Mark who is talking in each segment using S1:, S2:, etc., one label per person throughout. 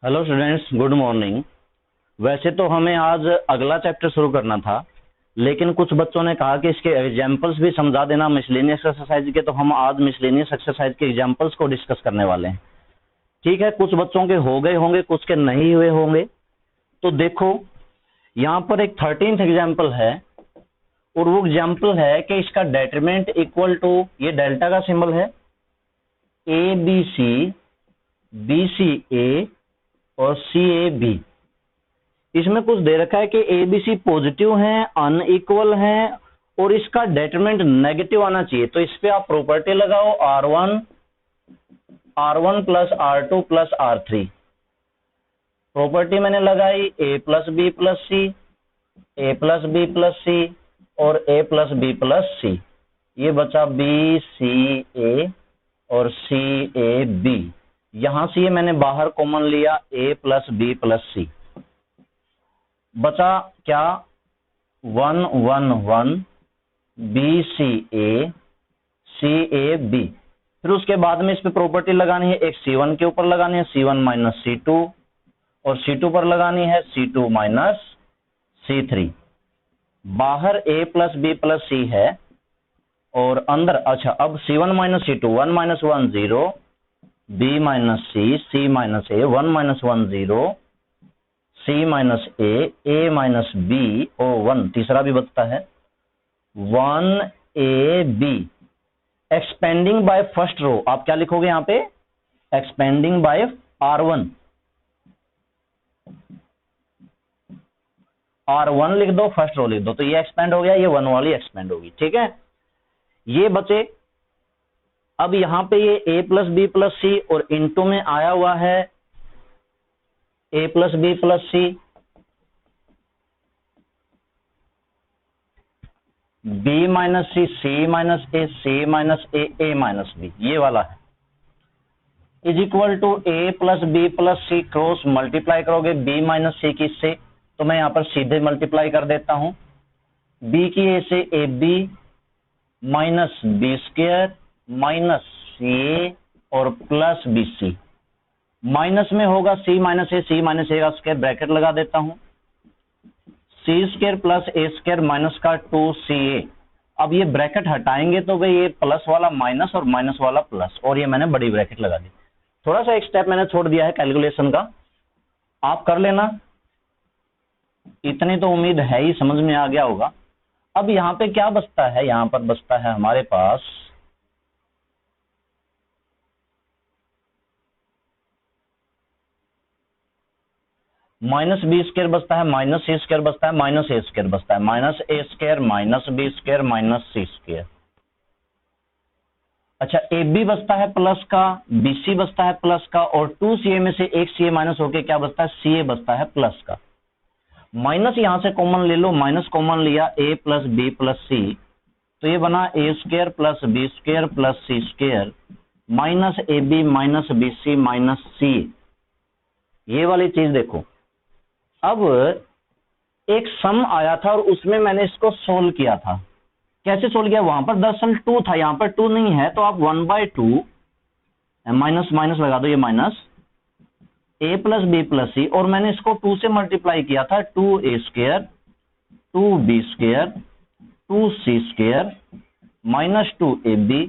S1: Hello students, good morning. वैसे तो हमें आज अगला चैप्टर शुरू करना था, लेकिन कुछ बच्चों ने कहा कि इसके एग्जाम्पल्स भी समझा देना मिसलेनियस एक्सरसाइज के, तो हम आज मिसलेनियस एक्सरसाइज के एग्जाम्पल्स को डिस्कस करने वाले हैं। ठीक है, कुछ बच्चों के हो गए होंगे, कुछ के नहीं हुए होंगे। तो देखो, यहाँ पर एक 13th एग्जाम्पल है और वो एग्जाम्पल है कि इसका डेटरमिनेंट इक्वल टू, ये डेल्टा का सिंबल है, ए बी सी ए और सी ए बी। इसमें कुछ दे रखा है कि ए बी सी पॉजिटिव है, अनइक्वल है और इसका डेटरमिनेंट नेगेटिव आना चाहिए। तो इस पे आप प्रॉपर्टी लगाओ, R1 plus R2 plus R3। Property मैंने लगाई ए प्लस बी प्लस सी, ए प्लस बी प्लस सी और ए प्लस बी प्लस सी। ये बचा बी सी ए और सी ए बी। यहां से ये मैंने बाहर कॉमन लिया, ए प्लस बी प्लस सी। बचा क्या, 1 1 1 बी सी ए बी। फिर उसके बाद में इस पे प्रॉपर्टी लगानी है, एक C1 के ऊपर लगानी है C1 माइनस C2 और C2 पर लगानी है C2 माइनस C3। बाहर a plus B plus c है और अंदर, अच्छा अब C1 minus C2, 1 minus 1 0, b minus C minus a, 1 minus 1 0, c minus A minus b और 1, तीसरा भी बचता है 1 a b. Expanding by first row, आप क्या लिखोगे यहां पे, एक्सपेंडिंग बाय R1 लिख दो, फर्स्ट रो लिख दो, तो ये एक्सपेंड हो गया, ये 1 वाली एक्सपेंड होगी। ठीक है, ये बचे। अब यहां पे ये a प्लस बी प्लस सी और इनटू में आया हुआ है a plus B plus C, b minus C minus A, C minus A minus B, ये वाला है, is equal to a plus B plus C. Cross multiply करोगे b माइनस सी की से, तो मैं यहां पर सीधे मल्टीप्लाई कर देता हूं, b की a से a b minus b square minus c और प्लस बी सी। माइनस में होगा सी माइनस ए का स्क्वायर, ब्रैकेट लगा देता हूं, सी स्क्वायर प्लस ए स्क्वायर माइनस का 2ca। अब ये ब्रैकेट हटाएंगे तो भाई ये प्लस वाला माइनस और माइनस वाला प्लस, और ये मैंने बड़ी ब्रैकेट लगा दी। थोड़ा सा एक स्टेप मैंने छोड़ दिया है कैलकुलेशन का, आप कर लेना, इतनी तो उम्मीद है ही समझ में आ गया होगा। अब यहां पे क्या बचता है, यहां पर बचता है हमारे पास माइनस बी स्क्वायर बचता है, माइनस सी स्क्वायर बचता है, माइनस ए स्क्वायर बचता है, minus a square minus b square minus c square. अच्छा, ए बी बचता है प्लस का, बी सी बचता है प्लस का, और 2ca में से एक ca माइनस होके क्या बचता है, ca बचता है प्लस का। माइनस यहां से कॉमन ले लो, माइनस कॉमन लिया, a plus B plus c, तो ये बना a square plus b square plus c square minus a b minus b c minus c. ये वाली चीज देखो, अब एक सम आया था और उसमें मैंने इसको सोल्व किया था। कैसे सोल्व किया, वहां पर दरअसल 2 था, यहां पर 2 नहीं है, तो आप 1/2 माइनस माइनस लगा दो, ये minus a plus B plus सी, और मैंने इसको 2 से मल्टीप्लाई किया था, 2a square 2b square 2c square minus 2ab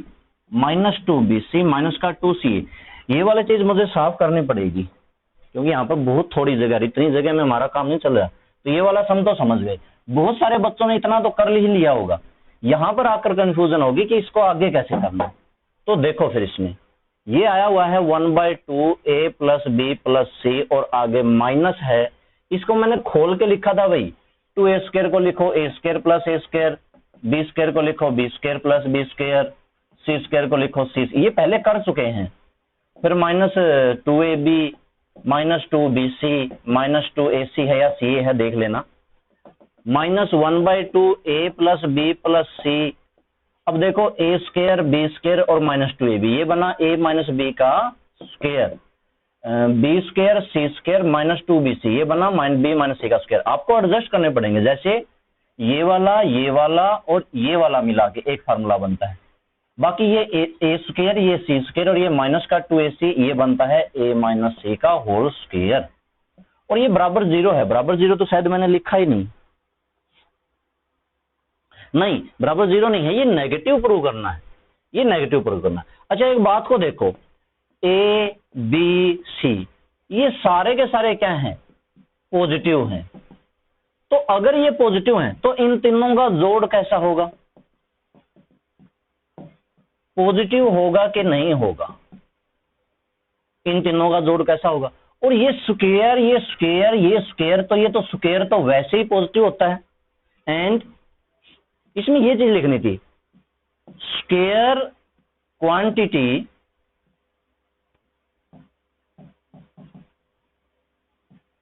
S1: minus 2bc minus का 2ca। ये वाली चीज मुझे साफ करनी पड़ेगी क्योंकि यहाँ पर बहुत थोड़ी जगह, इतनी जगह में हमारा काम नहीं चल रहा। तो ये वाला सम तो समझ गए, बहुत सारे बच्चों ने इतना तो कर ही लिया होगा, यहां पर आकर कंफ्यूजन होगी कि इसको आगे कैसे करना है। तो देखो, फिर इसमें ये आया हुआ है 1/2 a प्लस बी प्लस सी और आगे माइनस है, इसको मैंने खोल के लिखा था भाई, 2a स्क्वायर को लिखो a square plus a square, b square को लिखो b square plus b square, c square को लिखो c, ये पहले कर चुके हैं। फिर minus 2ab minus 2bc minus 2ac है या ca है देख लेना, minus 1/2 a plus B plus c. अब देखो a स्क्वायर बी स्क्वायर और माइनस 2ab, ये बना a माइनस बी का square, b square c square minus 2bc, ये बना b माइनस सी का स्क्वायर। आपको एडजस्ट करने पड़ेंगे, जैसे ये वाला और ये वाला मिला के एक फार्मूला बनता है। बाकी ये ए स्क्वायर, ये सी स्क्वायर और ये माइनस का 2ac, ये बनता है a माइनस c का होल स्क्वायर। और ये बराबर 0 है। बराबर 0 तो शायद मैंने लिखा ही नहीं, नहीं बराबर 0 नहीं है, ये नेगेटिव प्रूव करना है, ये नेगेटिव प्रूव करना है। अच्छा एक बात को देखो, a b c ये सारे के सारे क्या हैं, पॉजिटिव हैं। तो अगर ये पॉजिटिव हैं तो इन तीनों का जोड़ कैसा होगा, पॉजिटिव होगा कि नहीं होगा, इन तीनों का जोड़ कैसा होगा। और ये स्क्वायर, ये स्क्वायर, ये स्क्वायर, तो ये तो स्क्वायर तो वैसे ही पॉजिटिव होता है। एंड इसमें ये चीज लिखनी थी, स्क्वायर क्वांटिटी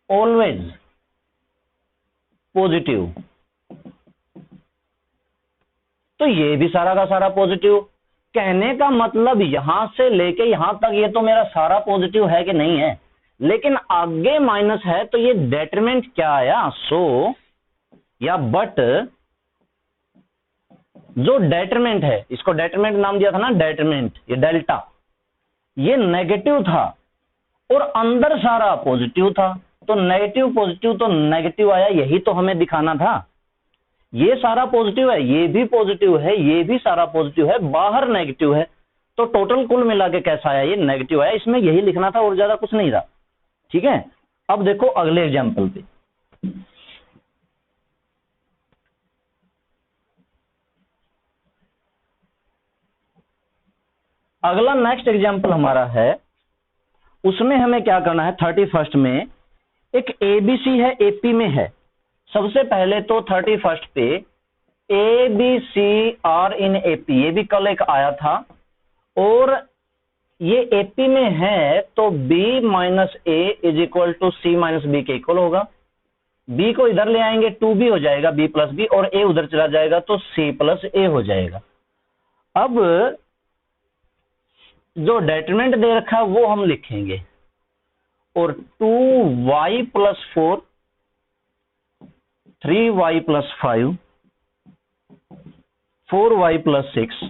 S1: ऑलवेज पॉजिटिव। तो ये भी सारा का सारा पॉजिटिव। कहने का मतलब यहां से लेके यहां तक ये तो मेरा सारा पॉजिटिव है कि नहीं है, लेकिन आगे माइनस है तो ये डेटरमेंट क्या आया, सो या बट जो डेटरमेंट है, इसको डेटरमेंट नाम दिया था ना, डेटरमेंट, ये डेल्टा, ये नेगेटिव था और अंदर सारा पॉजिटिव था। तो नेगेटिव पॉजिटिव तो नेगेटिव आया, यही तो हमें दिखाना था। ये सारा पॉजिटिव है, ये भी पॉजिटिव है, ये भी सारा पॉजिटिव है, बाहर नेगेटिव है, तो टोटल कुल मिला के कैसा आया, ये नेगेटिव आया। इसमें यही लिखना था और ज्यादा कुछ नहीं था। ठीक है, अब देखो अगले एग्जाम्पल पे। अगला नेक्स्ट एग्जाम्पल हमारा है, उसमें हमें क्या करना है, 31 में एक एबीसी है, एपी में है। सबसे पहले तो 31 पे A B C are in AP, ये भी कल एक आया था, और ये एपी में है तो B minus A is equal to C minus B के इक्वल होगा। बी को इधर ले आएंगे 2b हो जाएगा, बी प्लस बी, और ए उधर चला जाएगा तो सी प्लस ए हो जाएगा। अब जो डेटरमेंट दे रखा है वो हम लिखेंगे, और 2y plus 4, 3y plus 5, 4y plus 6,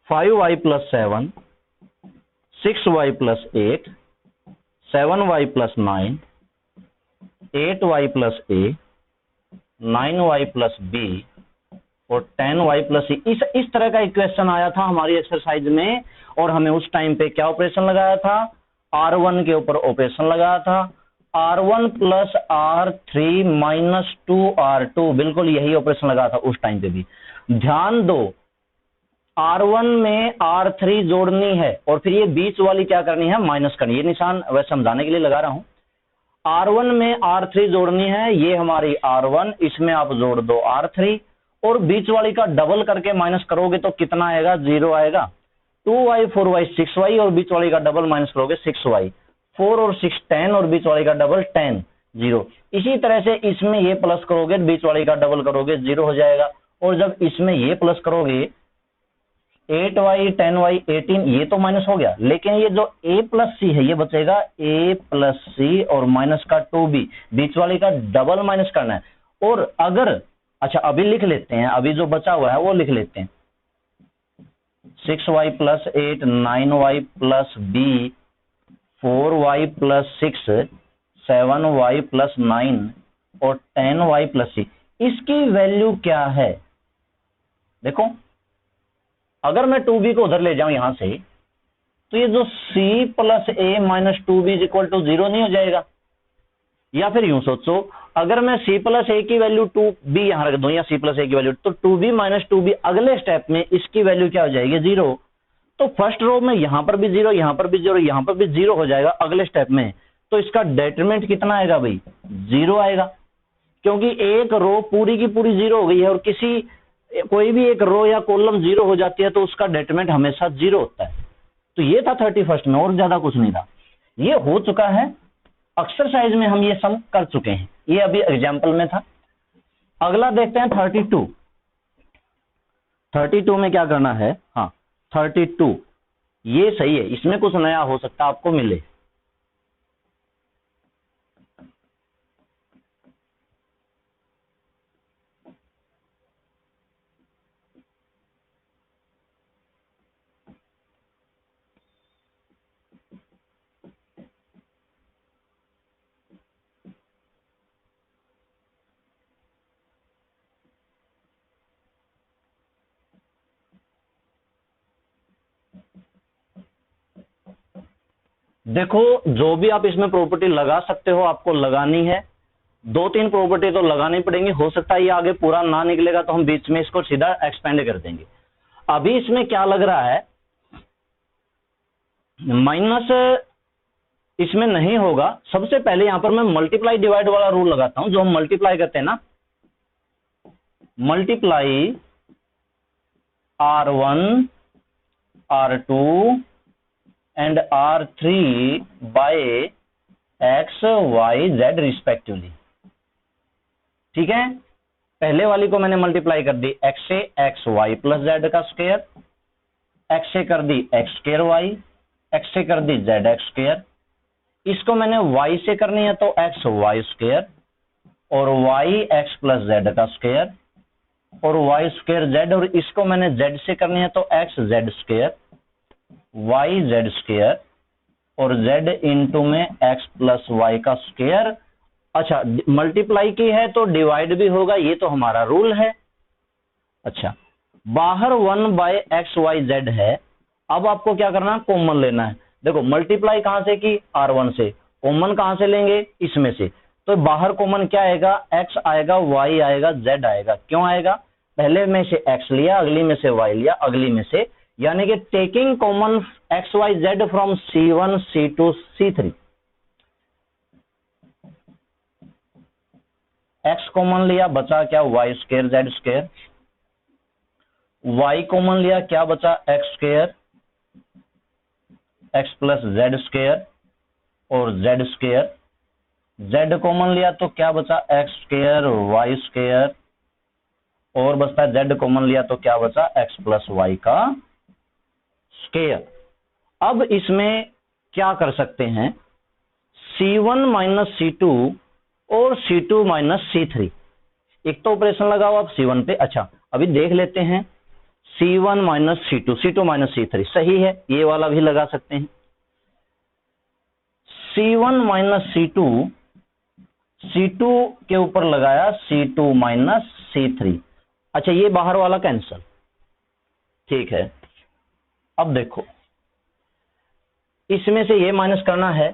S1: 5y plus 7, 6y plus 8, 7y plus 9, 8y plus a, 9y plus b और 10y प्लस c। इस तरह का इक्वेशन आया था हमारी एक्सरसाइज में, और हमें उस टाइम पे क्या ऑपरेशन लगाया था, R1 के ऊपर ऑपरेशन लगाया था, R1 plus R3 minus 2R2, बिल्कुल यही ऑपरेशन लगाया था उस टाइम पे भी। ध्यान दो, R1 में R3 जोड़नी है और फिर ये बीच वाली क्या करनी है, माइनस करनी है। ये निशान वैसे समझाने के लिए लगा रहा हूं। R1 में R3 जोड़नी है, ये हमारी R1, इसमें आप जोड़ दो R3, और बीच वाली का डबल करके माइनस करोगे तो कितना आएगा, 0 आएगा। 2y 4y 6y और बीच वाली का डबल माइनस करोगे 6y, 4 और 6 10 और बीच वाली का डबल 10, 0। इसी तरह से इसमें ये प्लस करोगे, बीच वाली का डबल करोगे, 0 हो जाएगा। और जब इसमें ये प्लस करोगे 8y 10y 18, ये तो माइनस हो गया, लेकिन ये जो a प्लस सी है ये बचेगा a प्लस सी और माइनस का 2b, बीच वाली का डबल माइनस करना है। और अगर, अच्छा अभी लिख लेते हैं, अभी जो बचा हुआ है वो लिख लेते हैं, 6y plus 8, 9y plus b, 4y plus 6, 7y plus 9 और 10y प्लस सी। इसकी वैल्यू क्या है, देखो अगर मैं 2b को उधर ले जाऊं यहां से, तो ये जो c plus A minus 2b is equal to 0 नहीं हो जाएगा। या फिर यूं सोचो, अगर मैं c प्लस ए की वैल्यू 2b यहां रख दूं, या c प्लस ए की वैल्यू, तो 2b माइनस 2b अगले स्टेप में इसकी वैल्यू क्या हो जाएगी, 0। तो फर्स्ट रो में यहां पर भी 0, यहां पर भी 0, यहां पर भी 0 हो जाएगा अगले स्टेप में। तो इसका डेटरमेंट कितना आएगा भाई, 0 आएगा, क्योंकि एक रो पूरी की पूरी 0 हो गई है, और कोई भी एक रो या कॉलम 0 हो जाती है तो उसका डेटरमेंट हमेशा 0 होता है। तो ये था 31 में, और ज्यादा कुछ नहीं था, ये हो चुका है। एक्सरसाइज में हम ये सम कर चुके हैं, ये अभी एग्जाम्पल में था। अगला देखते हैं 32। 32 में क्या करना है, हाँ 32 ये सही है, इसमें कुछ नया हो सकता है आपको मिले। देखो जो भी आप इसमें प्रॉपर्टी लगा सकते हो आपको लगानी है, 2-3 प्रॉपर्टी तो लगानी पड़ेंगी। हो सकता है ये आगे पूरा ना निकलेगा तो हम बीच में इसको सीधा एक्सपेंड कर देंगे। अभी इसमें क्या लग रहा है, माइनस इसमें नहीं होगा। सबसे पहले यहां पर मैं मल्टीप्लाई डिवाइड वाला रूल लगाता हूं, जो हम मल्टीप्लाई करते हैं ना, multiply R1 R2 and R3 by X Y Z respectively. ठीक है, पहले वाली को मैंने मल्टीप्लाई कर दी एक्स से एक्स वाई प्लस जेड का स्क्वायर, एक्स से कर दी एक्स स्क्वायर वाई, एक्स से कर दी जेड एक्स स्क्वायर। इसको मैंने y से करनी है तो एक्स वाई स्क्वायर और y एक्स प्लस जेड का स्क्वायर और y स्क्वायर जेड, और इसको मैंने z से करनी है तो x Z square y Z square और z इंटू में एक्स प्लस वाई का स्क्वायर। अच्छा, मल्टीप्लाई की है तो डिवाइड भी होगा, ये तो हमारा रूल है। अच्छा, बाहर 1 बाय एक्स वाई जेड है। अब आपको क्या करना है, कॉमन लेना है। देखो मल्टीप्लाई कहां से की, R1 से, कॉमन कहां से लेंगे, इसमें से। तो बाहर कॉमन क्या आएगा, x आएगा, y आएगा, z आएगा। क्यों आएगा, पहले में से x लिया, अगली में से y लिया, अगली में से, यानी कि taking common x y z from C1 C2 C3। x common लिया, बचा क्या, y square z square, y common लिया, क्या बचा, x square x plus z square और जेड स्क्वायर, z कॉमन लिया तो क्या बचा, x स्क्वायर y स्क्वायर और बचता है z कॉमन लिया तो क्या बचा, x प्लस वाई का स्क्वायर। अब इसमें क्या कर सकते हैं, C1 माइनस C2 और C2 माइनस C3। एक तो ऑपरेशन लगाओ आप C1 पे। अच्छा, अभी देख लेते हैं C1 minus C2, C2 minus C3 सही है, ये वाला भी लगा सकते हैं। C1 माइनस C2, C2 के ऊपर लगाया C2 माइनस C3। अच्छा, ये बाहर वाला कैंसल, ठीक है। अब देखो इसमें से ये माइनस करना है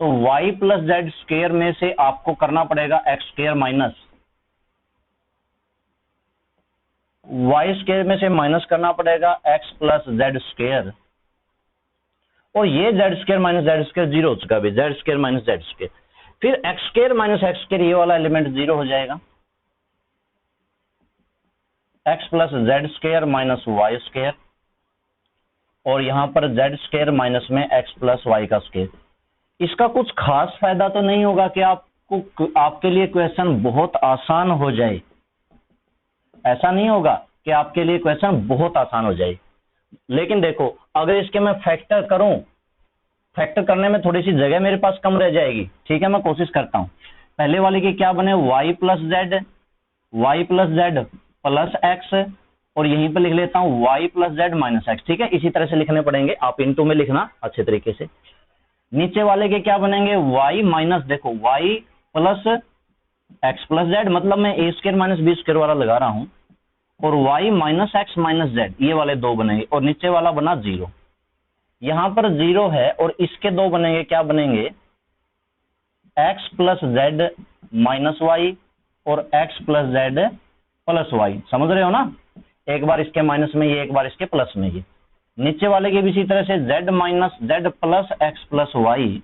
S1: तो y प्लस जेड स्क्वायर में से आपको करना पड़ेगा X square minus Y square में से माइनस करना पड़ेगा एक्स प्लस जेड स्क्वायर, और ये z square minus z square zero हो चुका है, z square minus z square, फिर x square minus x square, ये वाला एलिमेंट जीरो हो जाएगा, x plus z square minus Y square और यहां पर जेड स्क्वायर माइनस में एक्स प्लस वाई का स्क्वायर। इसका कुछ खास फायदा तो नहीं होगा कि आपके लिए क्वेश्चन बहुत आसान हो जाए, ऐसा नहीं होगा कि आपके लिए क्वेश्चन बहुत आसान हो जाए। लेकिन देखो अगर इसके मैं फैक्टर करूं, फैक्टर करने में थोड़ी सी जगह मेरे पास कम रह जाएगी। ठीक है, मैं कोशिश करता हूं। पहले वाले की क्या बने, y plus z plus x, और यहीं पे लिख लेता हूं y plus Z minus x. ठीक है, इसी तरह से लिखने पड़ेंगे, आप इनटू में लिखना अच्छे तरीके से। नीचे वाले के क्या बनेंगे, y माइनस, देखो y plus x plus Z, मतलब मैं ए स्क्वायर माइनस बी स्क्वायर वाला लगा रहा हूं, और y minus x minus Z, ये वाले दो बनेंगे, और नीचे वाला बना जीरो। यहां पर जीरो है और इसके दो बनेंगे, क्या बनेंगे, x plus Z minus y और x plus z plus y. समझ रहे हो ना, एक बार इसके माइनस में ये, एक बार इसके प्लस में ये। नीचे वाले के भी इसी तरह से z minus z plus x plus y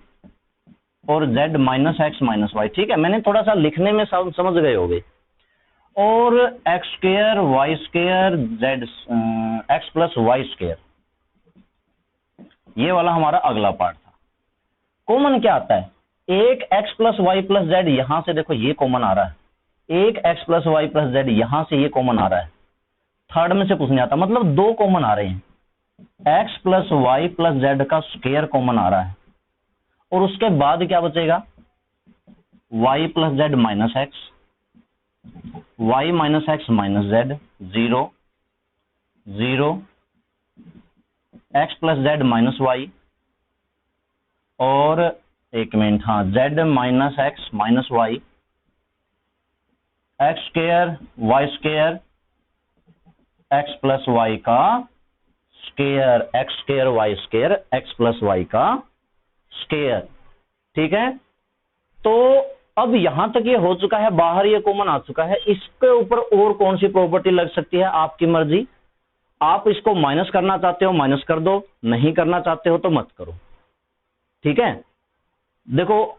S1: और z minus x minus y. ठीक है, मैंने थोड़ा सा लिखने में समझ गए होंगे। और X square Y square Z X plus Y square, ये वाला हमारा अगला पार्ट था। कॉमन क्या आता है, एक X plus Y plus Z, यहां से देखो ये कॉमन आ रहा है, एक X plus Y plus Z, यहां से ये कॉमन आ रहा है, थर्ड में से कुछ नहीं आता, मतलब दो कॉमन आ रहे हैं। X plus Y plus Z का स्क्वायर कॉमन आ रहा है, और उसके बाद क्या बचेगा, y plus Z minus x, y minus x minus z, zero zero, x plus Z minus y, और एक मिनट, हाँ, z minus x minus y, x square Y square x plus Y का square x square y square x plus Y का square. ठीक है, तो अब यहां तक ये हो चुका है, बाहर ये कॉमन आ चुका है। इसके ऊपर और कौन सी प्रॉपर्टी लग सकती है, आपकी मर्जी। आप इसको माइनस करना चाहते हो माइनस कर दो, नहीं करना चाहते हो तो मत करो। ठीक है, देखो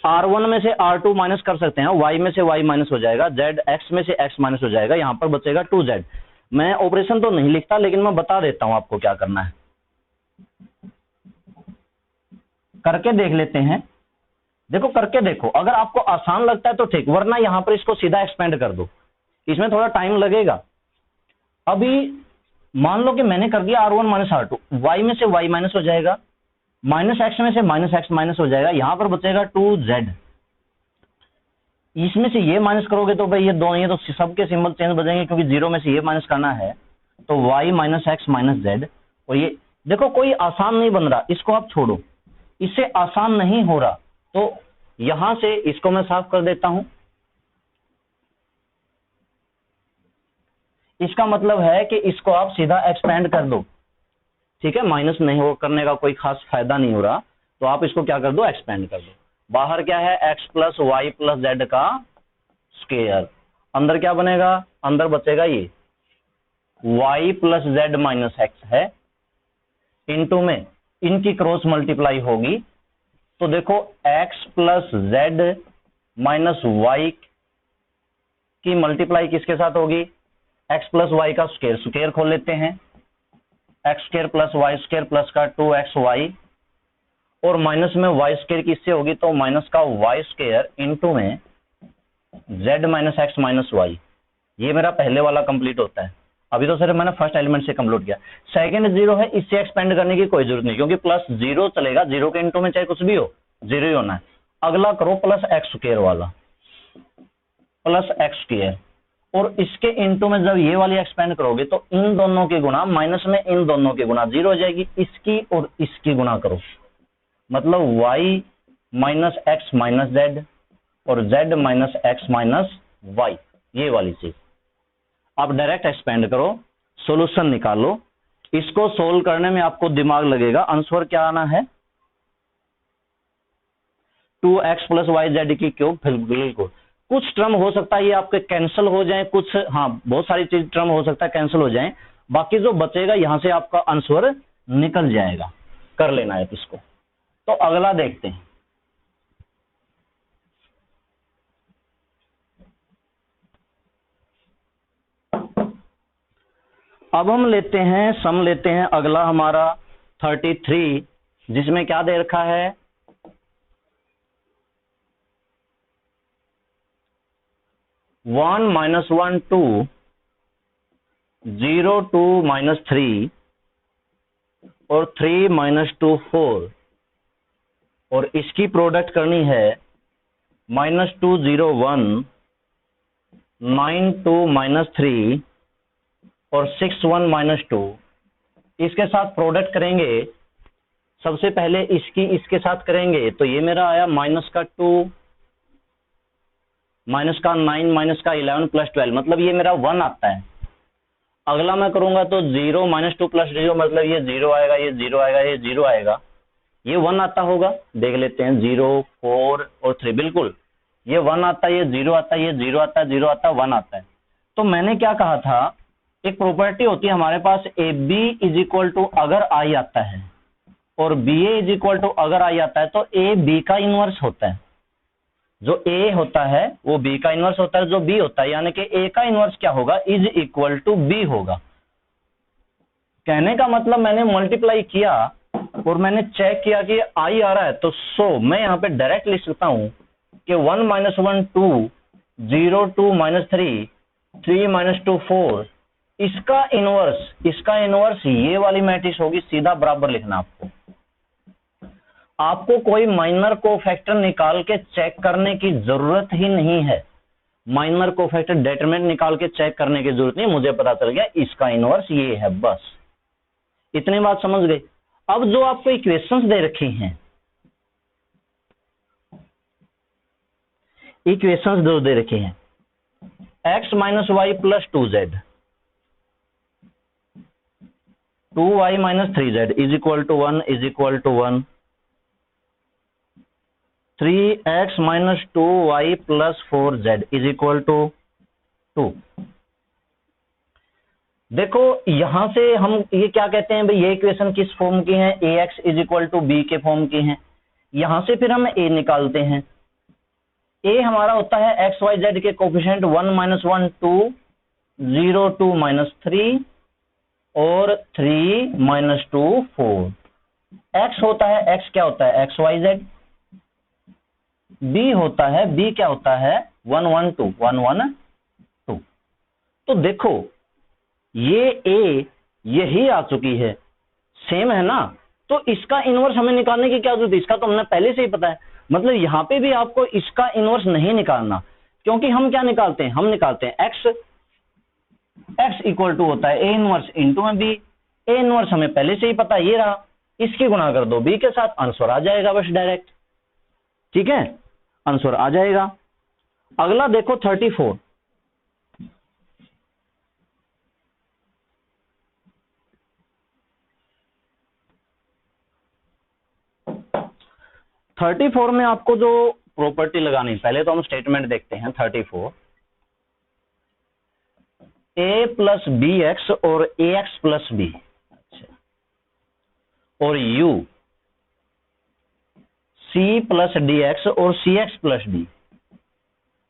S1: R1 में से R2 माइनस कर सकते हैं, Y में से Y माइनस हो जाएगा, Z X में से X माइनस हो जाएगा, यहां पर बचेगा 2Z। मैं ऑपरेशन तो नहीं लिखता, लेकिन मैं बता देता हूं आपको क्या करना है, करके देख लेते हैं। देखो करके देखो, अगर आपको आसान लगता है तो ठीक, वरना यहां पर इसको सीधा एक्सपेंड कर दो, इसमें थोड़ा टाइम लगेगा। अभी मान लो कि मैंने कर दिया R1 माइनस R2, Y में से Y माइनस हो जाएगा, माइनस X में से माइनस X माइनस हो जाएगा, यहां पर बचेगा 2Z। इसमें से ये माइनस करोगे तो भाई ये दोनों, ये तो सबके सिंबल चेंज बजेंगे, क्योंकि जीरो में से ये माइनस करना है, तो Y minus X minus Z। और ये देखो कोई आसान नहीं बन रहा, इसको आप छोड़ो, इससे आसान नहीं हो रहा, तो यहां से इसको मैं साफ कर देता हूं। इसका मतलब है कि इसको आप सीधा एक्सपेंड कर दो। ठीक है, माइनस नहीं हो करने का कोई खास फायदा नहीं हो रहा, तो आप इसको क्या कर दो, एक्सपेंड कर दो। बाहर क्या है, x plus Y plus Z का स्केयर, अंदर क्या बनेगा, अंदर बचेगा ये y plus Z minus X है, इनटू में इनकी क्रॉस मल्टीप्लाई होगी, तो देखो x plus Z minus Y की मल्टीप्लाई किसके साथ होगी, x प्लस वाई का स्केयर, स्केयर खोल लेते हैं, X square plus Y square plus का 2xy, और माइनस में वाई स्केयर किससे होगी, तो माइनस का वाई स्केयर इंटू में z minus x minus Y. ये मेरा पहले वाला कंप्लीट होता है। अभी तो सिर्फ मैंने फर्स्ट एलिमेंट से कंप्लीट किया। सेकंड जीरो है, इससे एक्सपेंड करने की कोई जरूरत नहीं, क्योंकि प्लस जीरो चलेगा, जीरो के इंटू में चाहे कुछ भी हो, जीरो ही होना है। अगला करो प्लस एक्स स्केयर वाला, प्लस एक्स स्केयर, और इसके इनटू में जब ये वाली एक्सपेंड करोगे तो इन दोनों के गुना माइनस में इन दोनों के गुना, जीरो हो जाएगी, इसकी और इसकी गुना करो, मतलब y minus x minus Z और z minus x minus Y, ये वाली चीज। आप डायरेक्ट एक्सपेंड करो, सॉल्यूशन निकालो। इसको सोल्व करने में आपको दिमाग लगेगा। आंसर क्या आना है, 2x प्लस वाई जेड की क्यूब। बिल्कुल, कुछ टर्म हो सकता है ये आपके कैंसिल हो जाए, कुछ हाँ बहुत सारी चीज टर्म हो सकता है कैंसिल हो जाए, बाकी जो बचेगा यहां से आपका आंसर निकल जाएगा। कर लेना है इसको। तो अगला देखते हैं, अब हम लेते हैं सम लेते हैं अगला हमारा 33, जिसमें क्या दे रखा है, 1 माइनस 1 2, 0 2 माइनस 3 और 3 माइनस 2 4, और इसकी प्रोडक्ट करनी है माइनस 2 0 1, 9 2 माइनस 3 और 6 1 माइनस 2। इसके साथ प्रोडक्ट करेंगे, सबसे पहले इसकी इसके साथ करेंगे, तो ये मेरा आया माइनस का 2 माइनस का 9 माइनस का 11 प्लस 12, मतलब ये मेरा 1 आता है। अगला मैं करूंगा तो 0 माइनस 2 प्लस 0, मतलब ये 0 आएगा, ये 0 आएगा, ये 0 आएगा, ये 1 आता होगा। देख लेते हैं, 0 4 और 3, बिल्कुल ये 1 आता है, ये 0 आता है, ये 0 आता है, 0 आता है, 1 आता है। तो मैंने क्या कहा था, एक प्रॉपर्टी होती है हमारे पास, a b is equal to अगर आई आता है और b a is equal to अगर आई आता है, तो ए बी का इनवर्स होता है। जो ए होता है वो बी का इनवर्स होता है, जो बी होता है, यानी कि ए का इनवर्स क्या होगा, इज इक्वल टू बी होगा। कहने का मतलब मैंने मल्टीप्लाई किया और मैंने चेक किया कि आई आ रहा है, तो सो मैं यहाँ पे डायरेक्ट लिख सकता हूं कि 1 माइनस 1 2, 0 2 माइनस 3, 3 माइनस 2 4, इसका इनवर्स ये वाली मैट्रिक्स होगी। सीधा बराबर लिखना आपको कोई माइनर कोफैक्टर निकाल के चेक करने की जरूरत ही नहीं है। माइनर कोफैक्टर डिटरमिनेंट निकाल के चेक करने की जरूरत नहीं, मुझे पता चल गया इसका इनवर्स ये है, बस इतनी बात समझ गए। अब जो आपको इक्वेशंस दे रखी हैं, इक्वेशंस जो दे रखी हैं, x minus Y plus 2z, 2y minus 3z is equal to 1 is equal to 1, 3x minus 2y plus 4z is equal to 2। देखो यहां से हम ये क्या कहते हैं भाई, ये इक्वेशन किस फॉर्म की है, ax is equal to b के फॉर्म की है। यहां से फिर हम a निकालते हैं। a हमारा होता है एक्स वाई जेड के कोफिशिएंट 1 माइनस 1 2 0 2 माइनस 3 और 3 माइनस 2 4। x होता है, x क्या होता है, एक्स वाई जेड। b होता है, b क्या होता है, 1 1 2 1 1 2। तो देखो ये a यही आ चुकी है, सेम है ना, तो इसका इनवर्स हमें निकालने की क्या जरूरत है, इसका तो हमने पहले से ही पता है। मतलब यहां पे भी आपको इसका इनवर्स नहीं निकालना, क्योंकि हम क्या निकालते हैं, हम निकालते हैं x इक्वल टू होता है a इनवर्स इंटू में b। a इनवर्स हमें पहले से ही पता है, ये रहा, इसकी गुणा कर दो b के साथ, आंसर आ जाएगा बस डायरेक्ट। ठीक है, आंसर आ जाएगा। अगला देखो 34। 34 में आपको जो प्रॉपर्टी लगानी, पहले तो हम स्टेटमेंट देखते हैं। 34 a प्लस बी एक्स और ए एक्स प्लस बी, और u c plus D x और सी एक्स प्लस डी,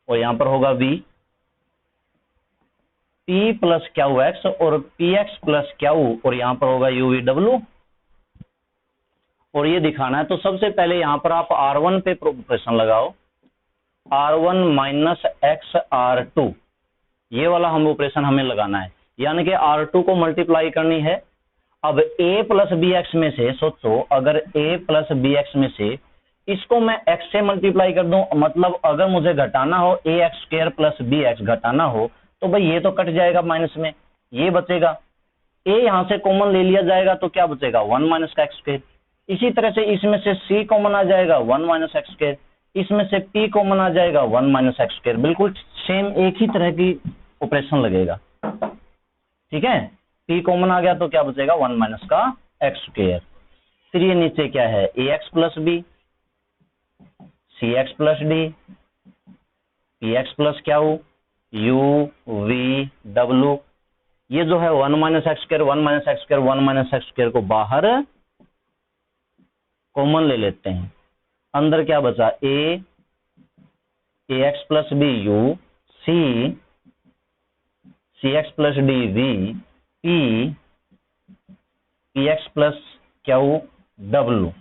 S1: और यहां पर होगा v p plus Q x और पी एक्स प्लस क्यू, और यहां पर होगा u v w, और ये दिखाना है। तो सबसे पहले यहां पर आप R1 पे ऑपरेशन लगाओ, R1 माइनस एक्स R2, ये वाला हम ऑपरेशन हमें लगाना है, यानी कि R2 को मल्टीप्लाई करनी है। अब a प्लस बी एक्स में से सोचो, अगर a प्लस बी एक्स में से इसको मैं x से मल्टीप्लाई कर दूं, मतलब अगर मुझे घटाना हो a x square plus b x घटाना हो, तो भाई ये तो कट जाएगा माइनस में, ये बचेगा, a यहां से कॉमन ले लिया जाएगा तो क्या बचेगा 1 माइनस का एक्स स्क्वायर। इसी तरह से इसमें से c कॉमन आ जाएगा 1 माइनस एक्स स्क्वायर, इसमें से p कॉमन आ जाएगा 1 माइनस एक्स स्क्वायर। बिल्कुल सेम एक ही तरह की ऑपरेशन लगेगा। ठीक है, p कॉमन आ गया तो क्या बचेगा 1 माइनस का एक्स स्क्वायर। फिर ये नीचे क्या है, a x plus b, c x plus d, p x plus q, u v डब्ल्यू। ये जो है 1 minus x square 1 minus x square 1 minus x square को बाहर कॉमन ले लेते हैं। अंदर क्या बचा, a x plus b u, c x plus d v, p x plus q डब्ल्यू।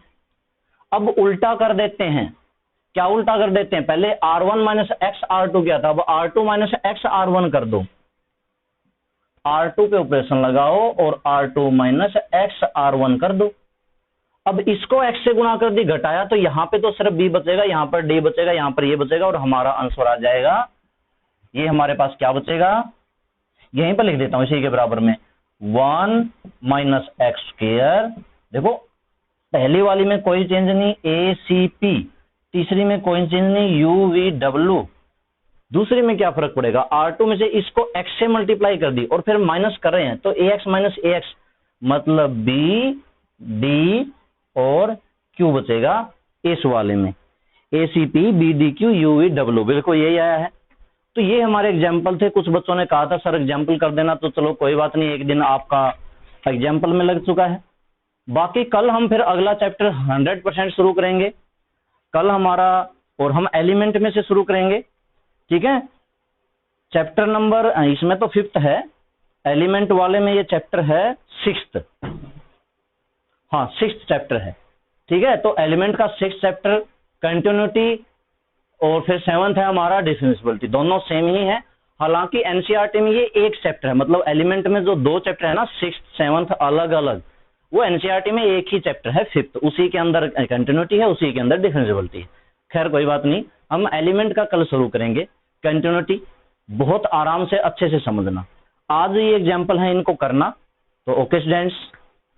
S1: अब उल्टा कर देते हैं, क्या उल्टा कर देते हैं, पहले R1 माइनस एक्स R2 किया था, अब R2 माइनस एक्स R1 कर दो। R2 पे ऑपरेशन लगाओ और R2 माइनस एक्स R1 कर दो। अब इसको x से गुणा कर दी, घटाया, तो यहां पे तो सिर्फ b बचेगा, यहां पर d बचेगा, यहां पर ये बचेगा, और हमारा आंसर आ जाएगा। ये हमारे पास क्या बचेगा, यहीं पर लिख देता हूं इसी के बराबर में 1 माइनस एक्स स्क्वायर। देखो पहली वाली में कोई चेंज नहीं, ए सी पी, तीसरी में कोई चेंज नहीं, यू वी डब्ल्यू, दूसरी में क्या फर्क पड़ेगा, R2 में से इसको x से मल्टीप्लाई कर दी और फिर माइनस कर रहे हैं, तो ax माइनस ax मतलब b d और q बचेगा इस वाले में, a c p b d q u v डब्ल्यू, बिल्कुल यही आया है। तो ये हमारे एग्जाम्पल थे। कुछ बच्चों ने कहा था सर एग्जाम्पल कर देना, तो चलो कोई बात नहीं, एक दिन आपका एग्जाम्पल में लग चुका है। बाकी कल हम फिर अगला चैप्टर 100% शुरू करेंगे कल हमारा, और हम एलिमेंट में से शुरू करेंगे। ठीक है, चैप्टर नंबर इसमें तो 5th है, एलिमेंट वाले में ये चैप्टर है 6th, हाँ 6th चैप्टर है। ठीक है, तो एलिमेंट का 6th चैप्टर कंटिन्यूटी, और फिर 7th है हमारा डिफरेंशियबिलिटी, दोनों सेम ही है। हालांकि एनसीईआरटी में ये एक चैप्टर है, मतलब एलिमेंट में जो 2 चैप्टर है ना 6th 7th अलग अलग, वो एनसीईआरटी में एक ही चैप्टर है 5th, उसी के अंदर कंटिन्यूटी है, उसी के अंदर डिफरेंशियबिलिटी है। खैर कोई बात नहीं, हम एलिमेंट का कल शुरू करेंगे। कंटिन्यूटी बहुत आराम से अच्छे से समझना, आज ये एग्जाम्पल है, इनको करना। तो ओके स्टूडेंट्स,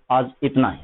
S1: आज इतना ही।